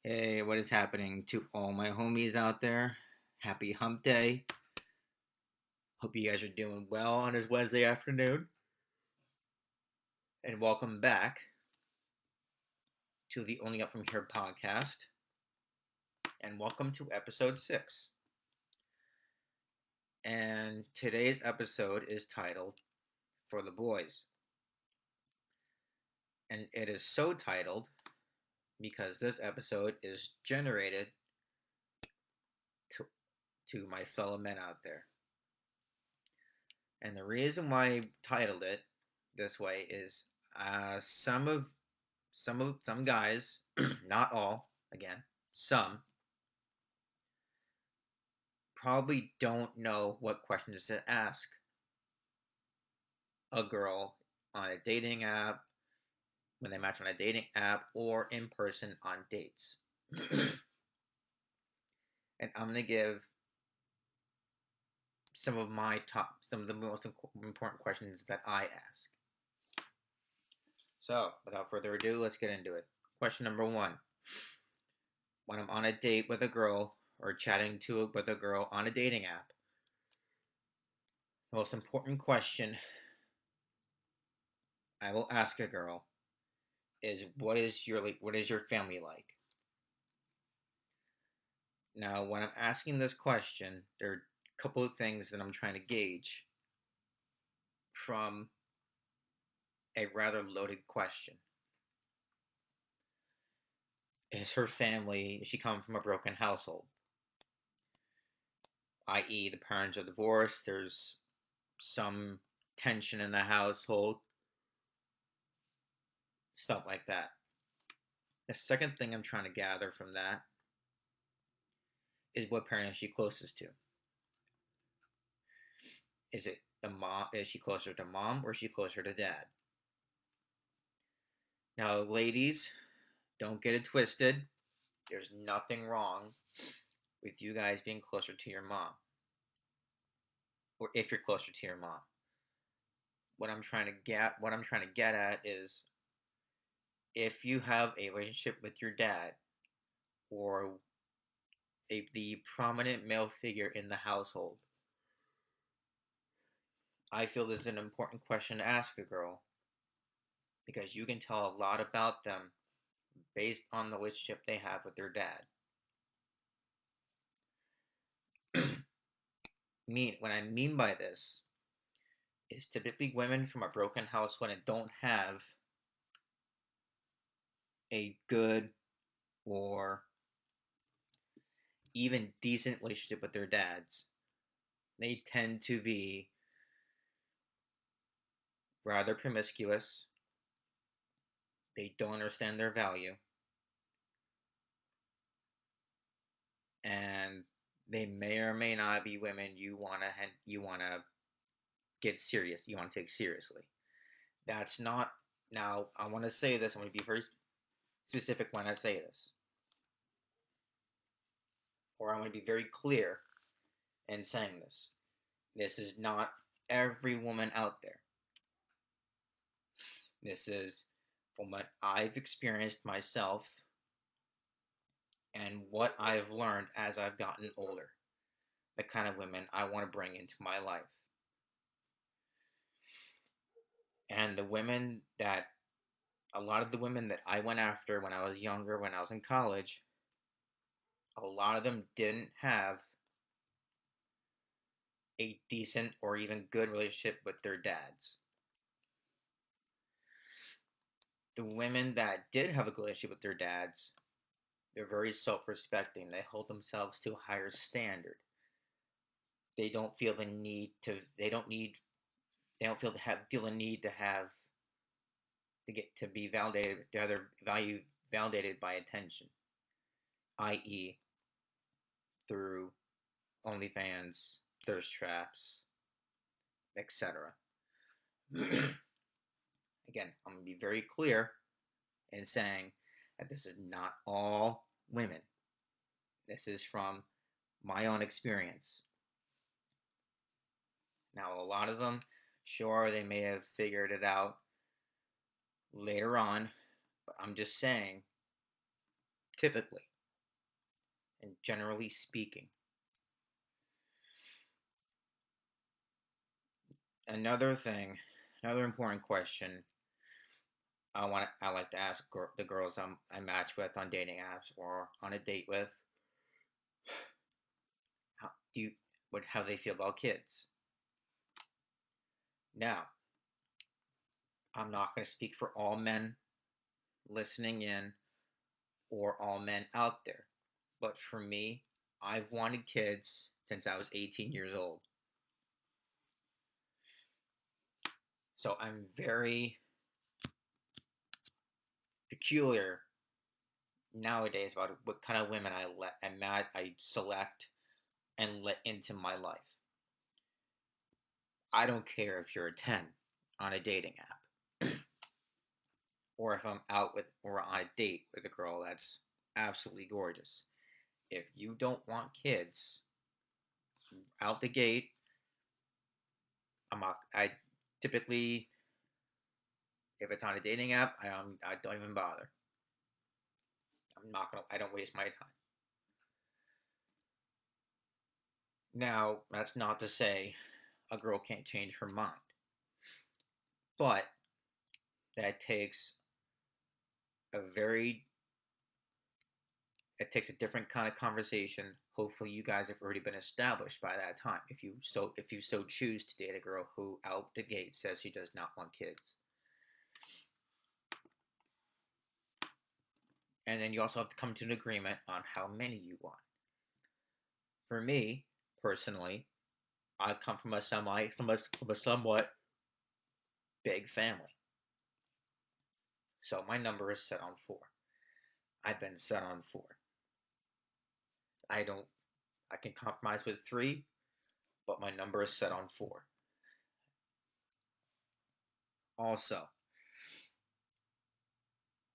Hey, what is happening to all my homies out there? Happy Hump Day. Hope you guys are doing well on this Wednesday afternoon. And welcome back to the Only Up From Here podcast. And welcome to episode 6. And today's episode is titled For the Boys. And it is so titled because this episode is generated to, to my fellow men out there. And the reason why I titled it this way is some guys, not all, again, some probably don't know what questions to ask a girl on a dating app, when they match on a dating app, or in person on dates. And I'm gonna give some of the most important questions that I ask. So, without further ado, let's get into it. Question number 1. When I'm on a date with a girl or chatting with a girl on a dating app, the most important question I will ask a girl is what is your family like? Now, when I'm asking this question, there are a couple of things that I'm trying to gauge from a rather loaded question. Is her family, is she coming from a broken household? I.e., the parents are divorced, there's some tension in the household, stuff like that. The second thing I'm trying to gather from that is what parent is she closest to? Is it the mom? Is she closer to mom or is she closer to dad? Now, ladies, don't get it twisted. There's nothing wrong with you guys being closer to your mom, or if you're closer to your mom. What I'm trying to get at is if you have a relationship with your dad or the prominent male figure in the household, I feel this is an important question to ask a girl because you can tell a lot about them based on the relationship they have with their dad. What I mean by this is typically women from a broken household and don't have a good or even decent relationship with their dads. They tend to be rather promiscuous. They don't understand their value. And they may or may not be women you wanna get serious. You want to take seriously. That's not now. I want to say this. I'm going to be very specific when I say this, or I'm going to be very clear in saying this. This is not every woman out there. This is from what I've experienced myself and what I've learned as I've gotten older. The kind of women I want to bring into my life. And a lot of the women that I went after when I was younger, when I was in college, a lot of them didn't have a decent or even good relationship with their dads. The women that did have a good relationship with their dads, they're very self-respecting. They hold themselves to a higher standard. They don't feel the need to. They don't feel the need to get to be validated, to have their value validated by attention, i.e., through OnlyFans, thirst traps, etc. Again, I'm going to be very clear in saying that this is not all women. This is from my own experience. Now, a lot of them, sure, they may have figured it out later on, but I'm just saying, typically, And generally speaking, another thing, another important question I like to ask the girls I match with on dating apps or on a date with, how do you what how they feel about kids. Now, I'm not going to speak for all men listening in or all men out there, but for me, I've wanted kids since I was 18 years old. So I'm very peculiar nowadays about what kind of women I select and let into my life. I don't care if you're a 10 on a dating app or if I'm out with or on a date with a girl that's absolutely gorgeous. If you don't want kids out the gate, I typically, if it's on a dating app, I don't even bother. I don't waste my time. Now, that's not to say a girl can't change her mind, but that takes a very it takes a different kind of conversation. Hopefully you guys have already been established by that time. If you so choose to date a girl who out the gate says she does not want kids. And then you also have to come to an agreement on how many you want. For me, personally, I come from a somewhat big family. So my number is set on 4. I've been set on 4. I don't I can compromise with 3, but my number is set on 4. Also,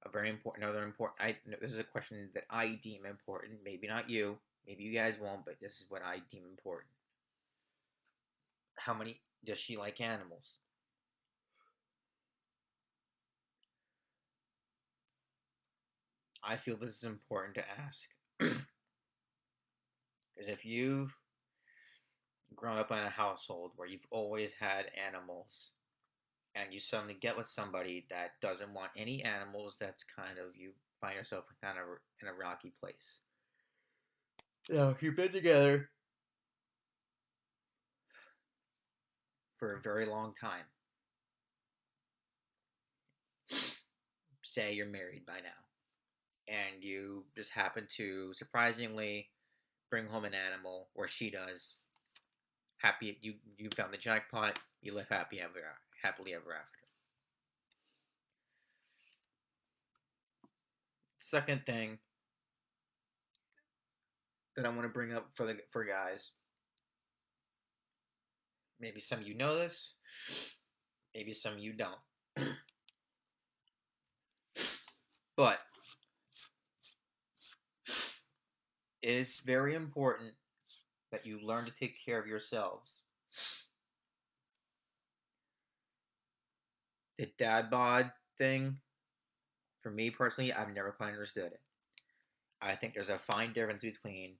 a very important another important I this is a question that I deem important, maybe not you, maybe you guys won't, but this is what I deem important. How many does she like animals? I feel this is important to ask. Because if you've grown up in a household where you've always had animals and you suddenly get with somebody that doesn't want any animals, that's kind of you find yourself kind of in a rocky place. Now, if you've been together for a very long time, say you're married by now, and you just happen to surprisingly bring home an animal, or she does, you found the jackpot, you live happily ever after. Second thing that I want to bring up for guys, maybe some of you know this, maybe some of you don't, but it is very important that you learn to take care of yourselves. The dad bod thing, for me personally, I've never quite understood it. I think there's a fine difference between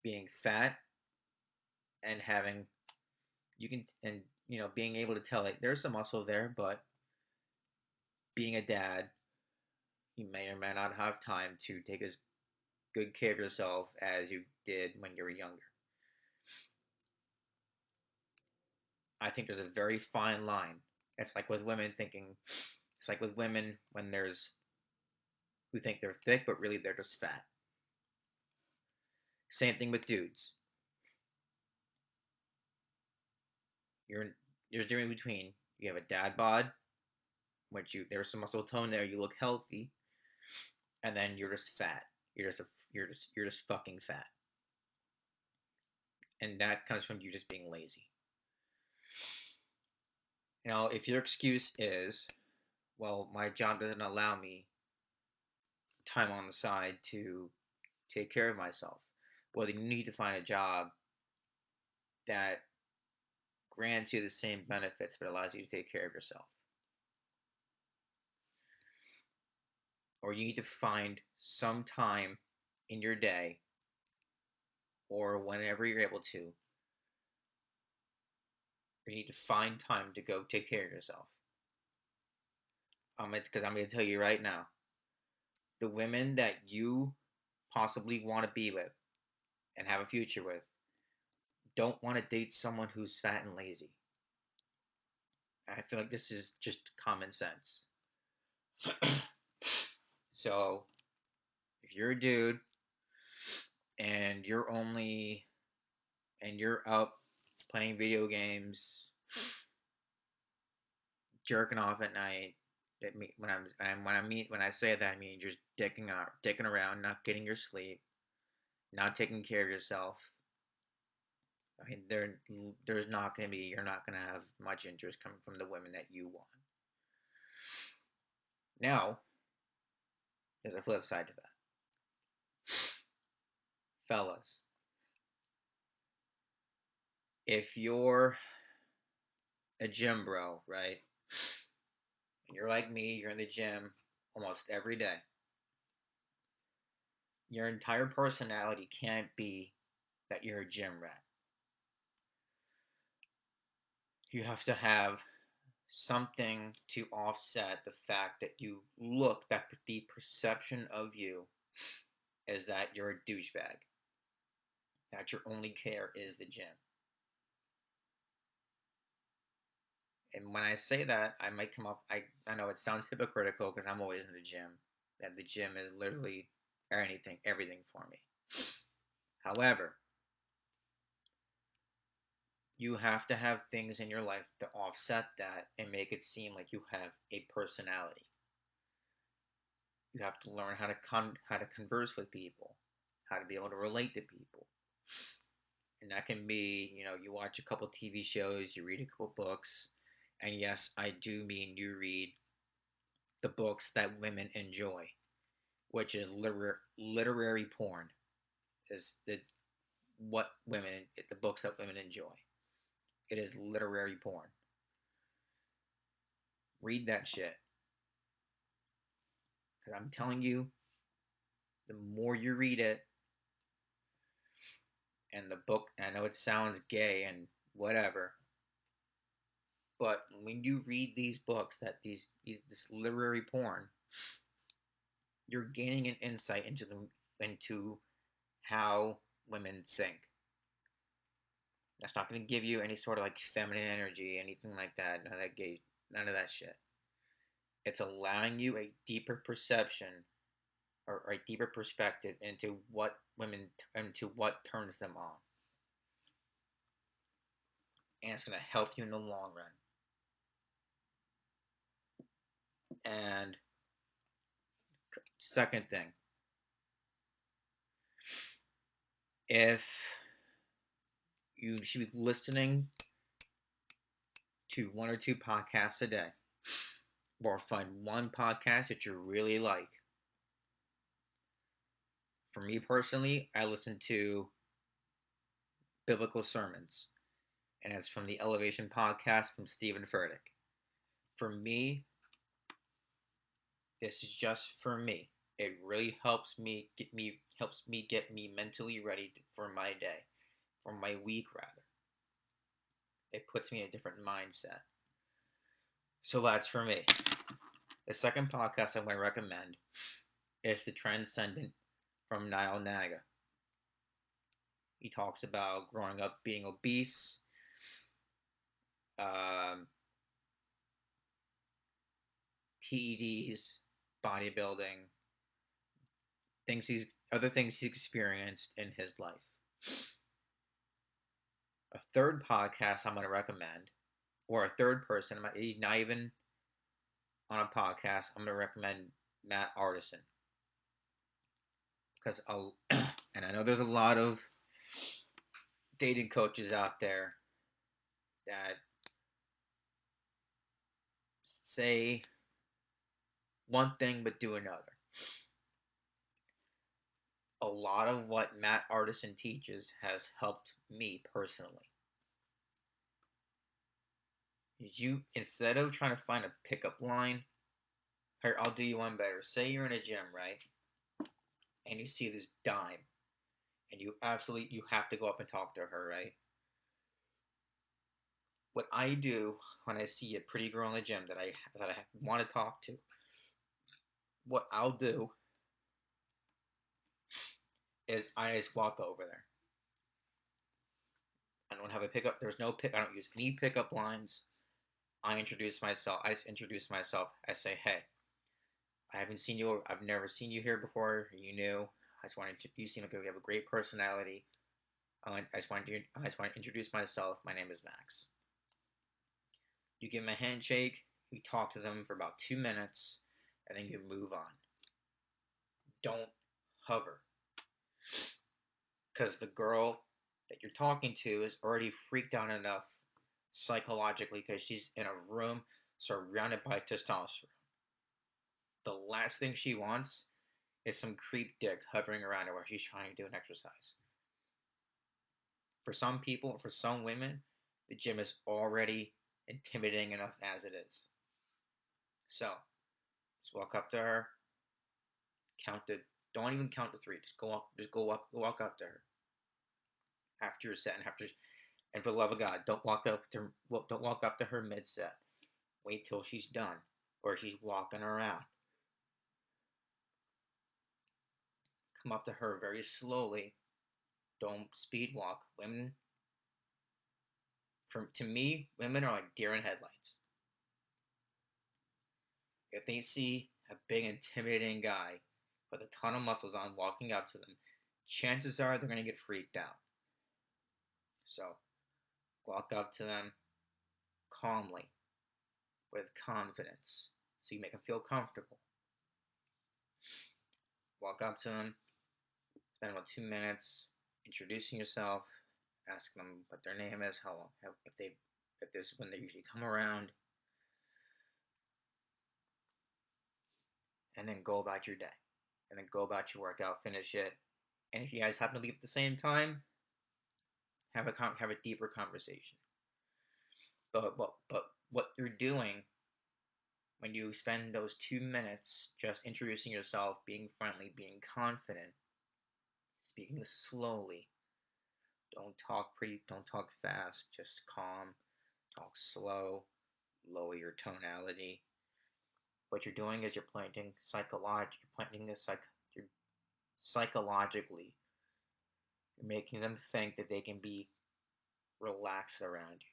being fat and having you can and being able to tell like there's some muscle there, but being a dad, you may or may not have time to take as good care of yourself as you did when you were younger. I think there's a very fine line. It's like with women thinking, it's like with women when there's who think they're thick, but really they're just fat. Same thing with dudes. You're there's a difference between you have a dad bod, which there's some muscle tone there, you look healthy, and then you're just fat. You're just fucking fat, and that comes from you just being lazy. If your excuse is, well, my job doesn't allow me time on the side to take care of myself, well, then you need to find a job that grants you the same benefits but allows you to take care of yourself. or you need to find some time in your day or whenever you're able to, you need to find time to go take care of yourself. Because I'm going to tell you right now, the women that you possibly want to be with and have a future with don't want to date someone who's fat and lazy. I feel like this is just common sense. So, if you're a dude and you're out playing video games, jerking off at night, when I say that, I mean just dicking around, not getting your sleep, not taking care of yourself. I mean, there's not going to be, you're not going to have much interest coming from the women that you want. Now, there's a flip side to that. Fellas, if you're a gym bro, right? And you're like me, you're in the gym almost every day. Your entire personality can't be that you're a gym rat. You have to have something to offset the fact that that the perception of you is that you're a douchebag, that your only care is the gym. And when I say that, I might come off, I know it sounds hypocritical because I'm always in the gym, that the gym is literally everything for me. However, you have to have things in your life to offset that and make it seem like you have a personality. You have to learn how to converse with people, how to be able to relate to people. And that can be, you watch a couple TV shows, you read a couple books, and yes, I do mean you read the books that women enjoy, which is literary porn. Is the books that women enjoy? It is literary porn. Read that shit, because I'm telling you, the more you read it, and the book, I know it sounds gay and whatever, but when you read these books, this literary porn, you're gaining an insight into how women think. That's not going to give you any sort of like feminine energy, anything like that. None of that shit. It's allowing you a deeper perception or a deeper perspective into what turns them on, and it's going to help you in the long run. And second thing, if you should be listening to one or two podcasts a day, or find one podcast that you really like. For me personally, I listen to biblical sermons, and it's from the Elevation podcast from Stephen Furtick. For me, this is just for me. It really helps me get me mentally ready for my day, for my week rather. It puts me in a different mindset. So that's for me. The second podcast I'm going to recommend is The Transcendent from Niall Naga. He talks about growing up being obese, um, PEDs, bodybuilding, other things he's experienced in his life. A third podcast I'm going to recommend, or a third person, he's not even on a podcast, I'm going to recommend Matt Artisan. Because and I know there's a lot of dating coaches out there that say one thing but do another. A lot of what Matt Artisan teaches has helped me personally. You, instead of trying to find a pickup line, Here, I'll do you one better. Say you're in a gym, right? And you see this dime, and you have to go up and talk to her, right? What I do when I see a pretty girl in the gym that I want to talk to, what I'll do is I just walk over there. I don't have a pickup. There's no pick. I don't use any pickup lines. I introduce myself. I introduce myself. I say, "Hey, I haven't seen you. I've never seen you here before. You new. I just want to. You seem like you have a great personality. I just want to introduce myself. My name is Max." You give them a handshake. You talk to them for about 2 minutes, and then you move on. Don't hover, because the girl that you're talking to is already freaked out enough psychologically because she's in a room surrounded by testosterone. The last thing she wants is some creep dick hovering around her while she's trying to do an exercise. For some people, for some women, the gym is already intimidating enough as it is. So, just walk up to her, count to, don't even count to three. Just go up, walk up to her after you're set, and for the love of God, don't walk up to her mid set. Wait till she's done, or she's walking around. Come up to her very slowly. Don't speed walk. To me, women are like deer in headlights. If they see a big, intimidating guy with a ton of muscles on walking up to them, chances are they're going to get freaked out. So, walk up to them calmly, with confidence, so you make them feel comfortable. Walk up to them, spend about 2 minutes introducing yourself, ask them what their name is, how long, if there's when they usually come around, and then go about your day, and then go about your workout, finish it, and if you guys happen to leave at the same time, have a deeper conversation. But what you're doing when you spend those 2 minutes just introducing yourself, being friendly, being confident, speaking slowly, don't talk fast, just calm, talk slow, lower your tonality. What you're doing is you're psychologically, you're making them think that they can be relaxed around you.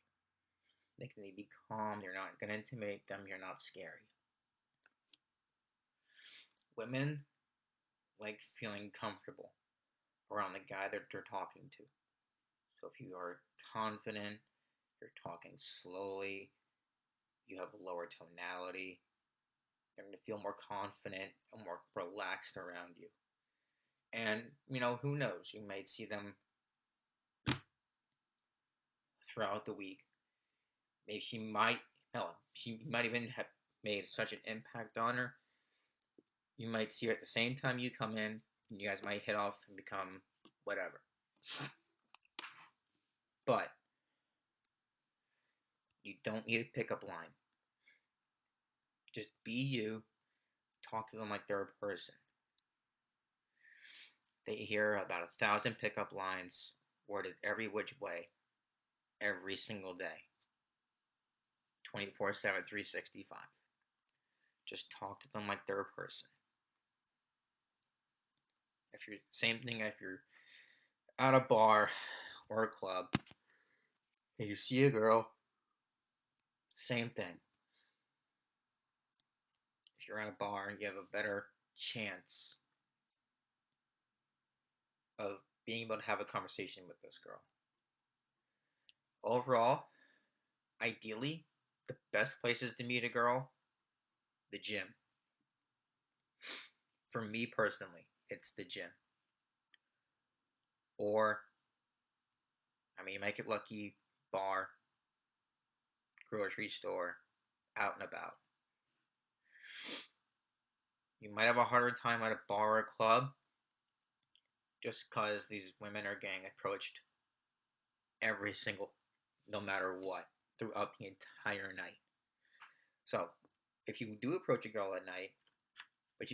They can be calm, you're not gonna intimidate them, you're not scary. Women like feeling comfortable around the guy that they're talking to. So if you are confident, you're talking slowly, you have a lower tonality, they're going to feel more confident and more relaxed around you. And, who knows? You might see them throughout the week. Maybe she might even have made such an impact on her. You might see her at the same time you come in, and you guys might hit off and become whatever. But you don't need a pickup line. Just be you. Talk to them like they're a person. They hear about 1,000 pickup lines worded every which way every single day, 24/7, 365. Just talk to them like they're a person. Same thing if you're at a bar or a club and you see a girl, same thing. If you're at a bar, you have a better chance of being able to have a conversation with this girl. Overall, ideally, the best places to meet a girl, the gym. For me personally, it's the gym. Or, you might get lucky, bar, grocery store, out and about. You might have a harder time at a bar or club just because these women are getting approached no matter what, throughout the entire night. So, if you do approach a girl at night,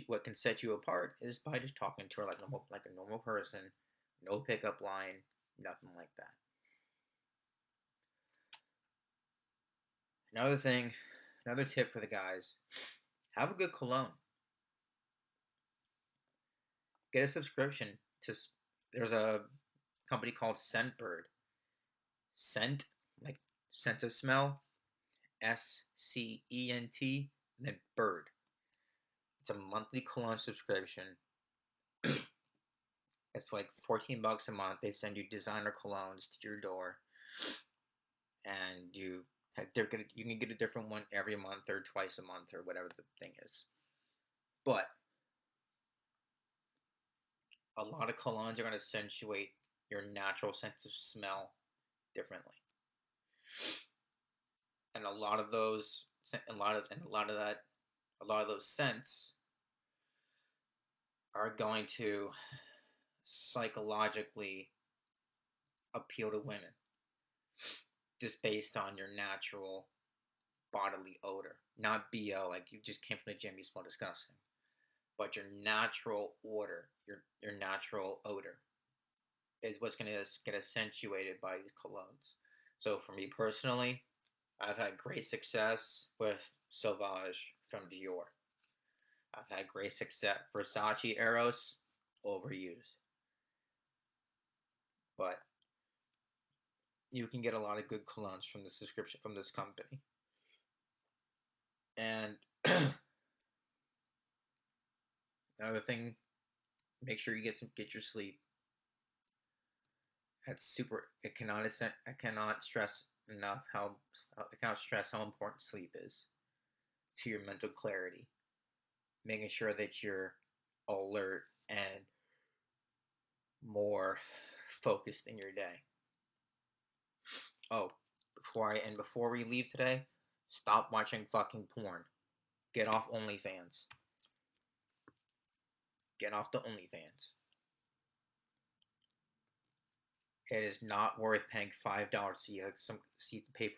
What can set you apart is by just talking to her like a normal person, no pickup line, nothing like that. Another thing, another tip for the guys: have a good cologne. Get a subscription to. There's a company called Scentbird. Scent, like sense of smell, SCENT, and then Bird. It's a monthly cologne subscription. It's like $14 a month. They send you designer colognes to your door, and you can get a different one every month or twice a month or whatever the thing is. But a lot of colognes are going to accentuate your natural sense of smell differently, and a lot of those, a lot of those scents are going to psychologically appeal to women just based on your natural bodily odor, not BO, like you just came from the gym, you smell disgusting, but your natural odor, your natural odor is what's going to get accentuated by these colognes. So for me personally, I've had great success with Sauvage from Dior. I've had great success. Versace Eros, overused, but you can get a lot of good colognes from the subscription from this company. And another thing, make sure you get your sleep. That's super. I cannot stress enough I cannot stress how important sleep is to your mental clarity. Making sure that you're alert and more focused in your day. Oh, before we leave today, stop watching fucking porn. Get off OnlyFans. Get off the OnlyFans. It is not worth paying $5 to pay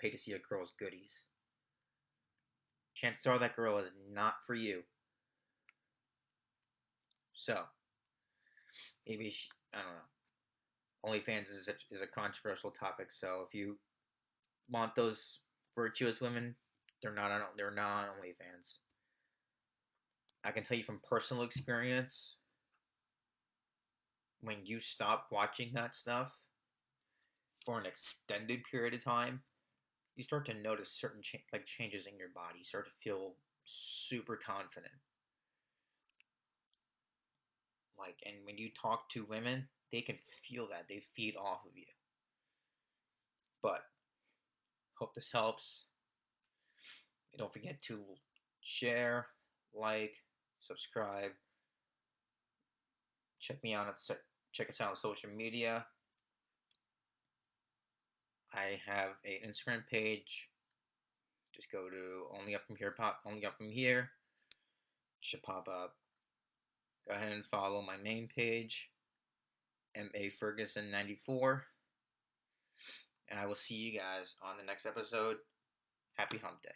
to see a girl's goodies. Chances are that girl is not for you. So maybe I don't know. OnlyFans is a controversial topic. So if you want those virtuous women, they're not on OnlyFans. I can tell you from personal experience, when you stop watching that stuff for an extended period of time, you start to notice certain changes in your body. You start to feel super confident. And when you talk to women, they can feel that. They feed off of you. But hope this helps. And don't forget to share, like, subscribe. Check us out on social media. I have an Instagram page. Just go to only up from here. Should pop up. Go ahead and follow my main page, MA Ferguson 94. And I will see you guys on the next episode. Happy Hump Day.